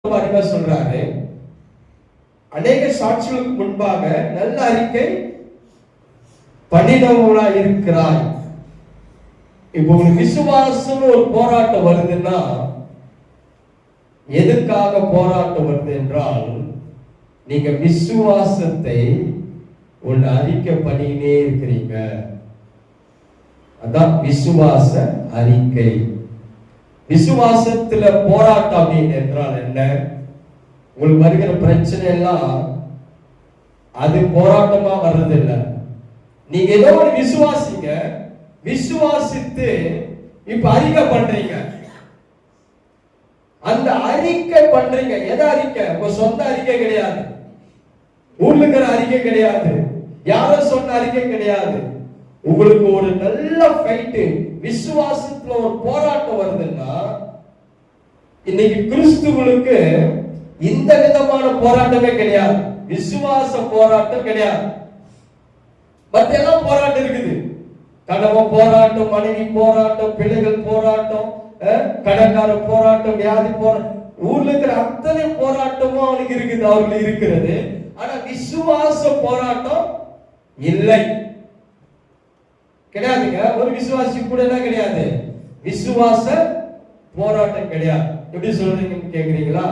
சொல்றாரு, அநேக சாட்சிகளுக்கு முன்பாக நல்ல அறிக்கை பண்ணினவர்களாய் இருக்கிறாய். இப்போ உங்களுக்கு விசுவாசம் ஒரு போராட்டம் வருதுன்னா, எதுக்காக போராட்டம் வருது என்றால், நீங்க விசுவாசத்தை ஒன்று அறிக்கை பண்ணினே இருக்கிறீங்க. அதான் விசுவாச அறிக்கை. விசுவாசத்துல போராட்டம் அப்படின்னு என்றால் என்ன? உங்களுக்கு வருகிற பிரச்சனை எல்லாம் அது போராட்டமா வர்றது இல்லை. நீங்க ஏதோ ஒரு விசுவாசிங்க, விசுவாசித்து இப்ப அறிக்கை பண்றீங்க. அந்த அறிக்கை பண்றீங்க, எதை அறிக்கை? உங்க சொந்த அறிக்கை கிடையாது, ஊர்ல இருக்கிற அறிக்கை கிடையாது, யாரோ சொன்ன அறிக்கை கிடையாது. உங்களுக்கு ஒரு நல்ல ஃபைட், விசுவாசத்துல ஒரு போராட்டம் வருதுன்னா, இன்னைக்கு கிறிஸ்துவுக்கு இந்த விதமான போராட்டமே கிடையாது. விசுவாச போராட்டம் கிடையாது. மற்ற எல்லாம் போராட்டம் இருக்குது. கணவன் போராட்டம், மனைவி போராட்டம், பிள்ளைகள் போராட்டம், கடற்கார போராட்டம், வியாதி போராட்டம், ஊர்ல இருக்கிற அத்தனை போராட்டமும் அவனுக்கு இருக்குது, அவர்கள் இருக்கிறது. ஆனா விசுவாச போராட்டம் இல்லை, கிடையாதுங்க. ஒரு விசுவாசி கூட கிடையாது, விசுவாச போராட்டம் கிடையாது. எப்படி சொல்றீங்கன்னு கேக்குறீங்களா?